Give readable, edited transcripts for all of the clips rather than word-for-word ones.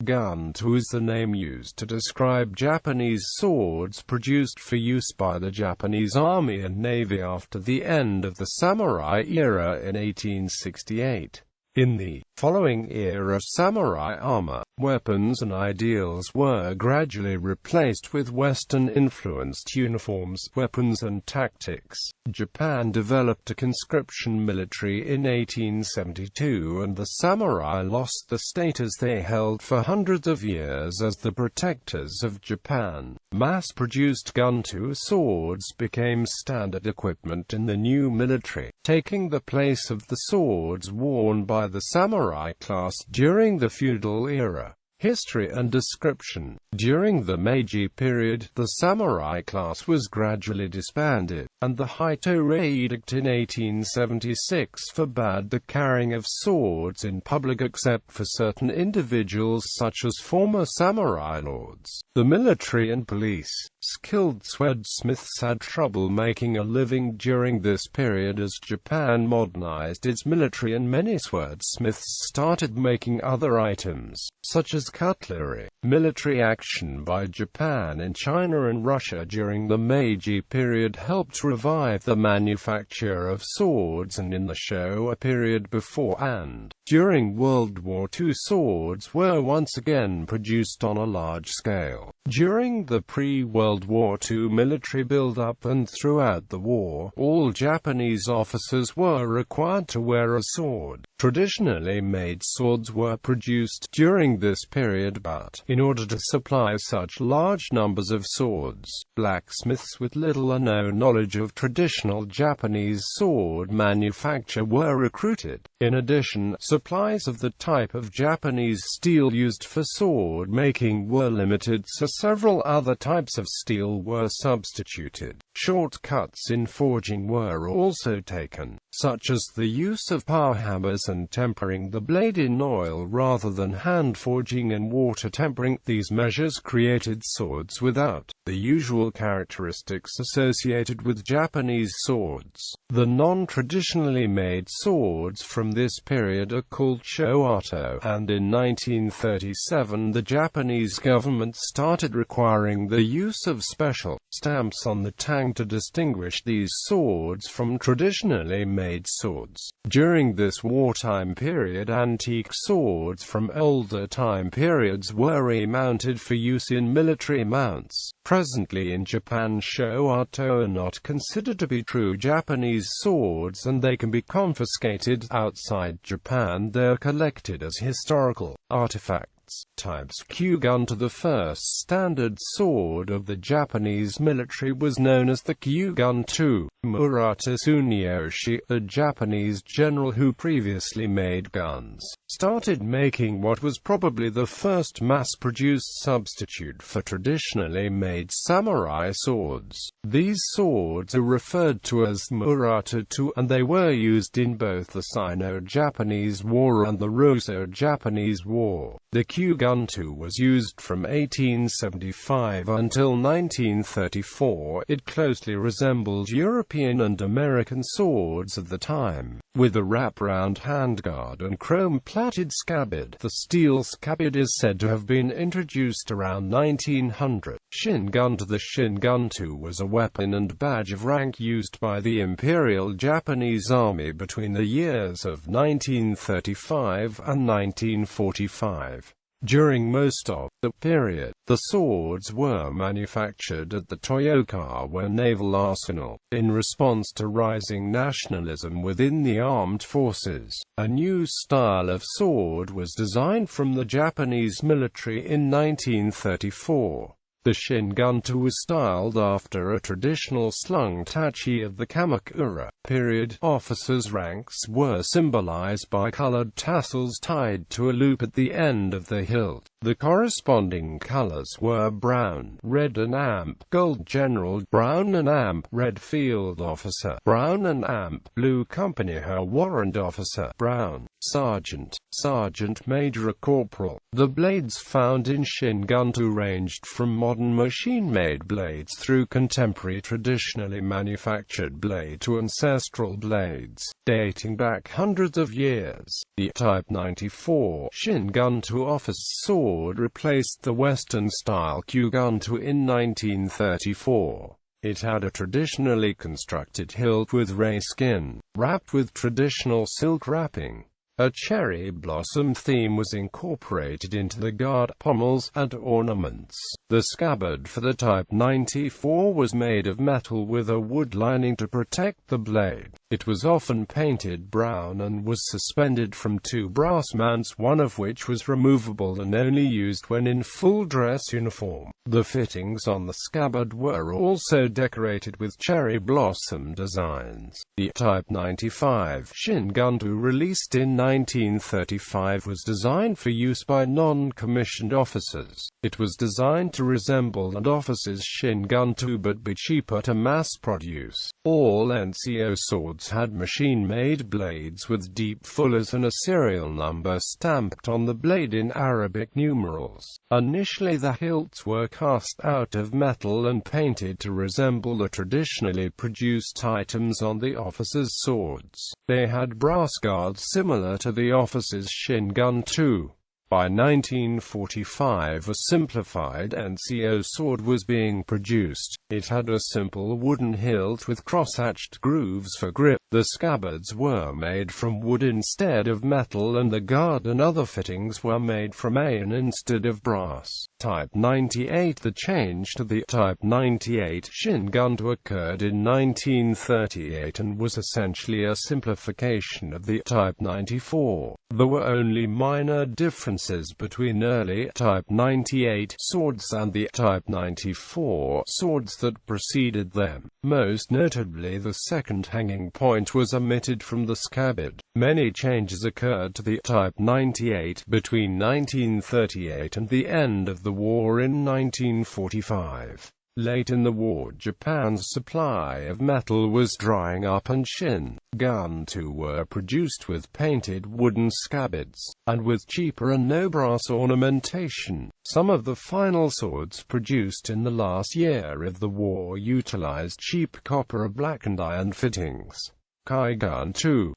Guntō is the name used to describe Japanese swords produced for use by the Japanese Army and Navy after the end of the samurai era in 1868. In the following era, samurai armor, weapons and ideals were gradually replaced with Western-influenced uniforms, weapons and tactics. Japan developed a conscription military in 1872, and the samurai lost the status they held for hundreds of years as the protectors of Japan. Mass-produced Guntō swords became standard equipment in the new military, taking the place of the swords worn by the samurai class during the feudal era. History and description. During the Meiji period, the samurai class was gradually disbanded, and the Hitora Edict in 1876 forbade the carrying of swords in public except for certain individuals such as former samurai lords. The military and police, skilled swordsmiths had trouble making a living during this period as Japan modernized its military, and many swordsmiths started making other items, such as cutlery. Military action by Japan in China and Russia during the Meiji period helped revive the manufacture of swords, and in the Showa period before and during World War II, swords were once again produced on a large scale. During the pre-World War II military build-up and throughout the war, all Japanese officers were required to wear a sword. Traditionally made swords were produced during this period, but in order to supply such large numbers of swords, blacksmiths with little or no knowledge of traditional Japanese sword manufacture were recruited. In addition, supplies of the type of Japanese steel used for sword making were limited, so several other types of steel were substituted. Shortcuts in forging were also taken, such as the use of power hammers and tempering the blade in oil rather than hand forging and water tempering. These measures created swords without the usual characteristics associated with Japanese swords. The non-traditionally made swords from this period are called showato, and in 1937 the Japanese government started requiring the use of special stamps on the tang to distinguish these swords from traditionally made swords. During this wartime period, antique swords from older time periods were remounted for use in military mounts. Presently in Japan, showato are not considered to be true Japanese swords, and they can be confiscated. Outside Japan, they are collected as historical artifacts. Types. Guntō. The first standard sword of the Japanese military was known as the Guntō. Murata Tsuneyoshi, a Japanese general who previously made guns, started making what was probably the first mass-produced substitute for traditionally made samurai swords. These swords are referred to as Murata-to, and they were used in both the Sino-Japanese War and the Russo-Japanese War. The Guntō was used from 1875 until 1934. It closely resembled European and American swords of the time, with a wrap-round handguard and chrome-plated scabbard. The steel scabbard is said to have been introduced around 1900. Guntō. The Guntō was a weapon and badge of rank used by the Imperial Japanese Army between the years of 1935 and 1945. During most of the period, the swords were manufactured at the Toyokawa Naval Arsenal. In response to rising nationalism within the armed forces, a new style of sword was designed from the Japanese military in 1934. The Guntō was styled after a traditional slung tachi of the Kamakura period. Officers' ranks were symbolized by colored tassels tied to a loop at the end of the hilt. The corresponding colors were brown, red and amp gold general, brown and amp red field officer, brown and amp blue company her warrant officer, brown sergeant, sergeant major, corporal. The blades found in Guntō ranged from modern modern machine-made blades through contemporary traditionally manufactured blade to ancestral blades, dating back hundreds of years. The Type 94 Shin Guntō office sword replaced the Western-style Guntō in 1934. It had a traditionally constructed hilt with ray skin, wrapped with traditional silk wrapping. A cherry blossom theme was incorporated into the guard pommels and ornaments. The scabbard for the Type 94 was made of metal with a wood lining to protect the blade. It was often painted brown and was suspended from two brass mounts, one of which was removable and only used when in full dress uniform. The fittings on the scabbard were also decorated with cherry blossom designs. The Type 95 Shin Guntō, released in 1935, was designed for use by non-commissioned officers. It was designed to resemble an officer's Shin Guntō but be cheaper to mass produce. All NCO swords had machine-made blades with deep fullers and a serial number stamped on the blade in Arabic numerals. Initially, the hilts were cast out of metal and painted to resemble the traditionally produced items on the officers' swords. They had brass guards similar to the officers' Shin Guntō. By 1945, a simplified NCO sword was being produced. It had a simple wooden hilt with cross-hatched grooves for grip. The scabbards were made from wood instead of metal, and the guard and other fittings were made from iron instead of brass. Type 98. The change to the Type 98 Shin Guntō occurred in 1938 and was essentially a simplification of the Type 94. There were only minor differences between early Type 98 swords and the Type 94 swords that preceded them. Most notably, the second hanging point was omitted from the scabbard. Many changes occurred to the Type 98 between 1938 and the end of the war in 1945. Late in the war, Japan's supply of metal was drying up and Shin Guntō were produced with painted wooden scabbards, and with cheaper and no brass ornamentation. Some of the final swords produced in the last year of the war utilized cheap copper or blackened iron fittings. Guntō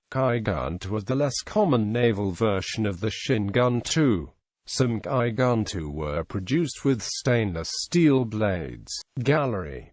was the less common naval version of the Shin Guntō. Some Guntō were produced with stainless steel blades. Gallery.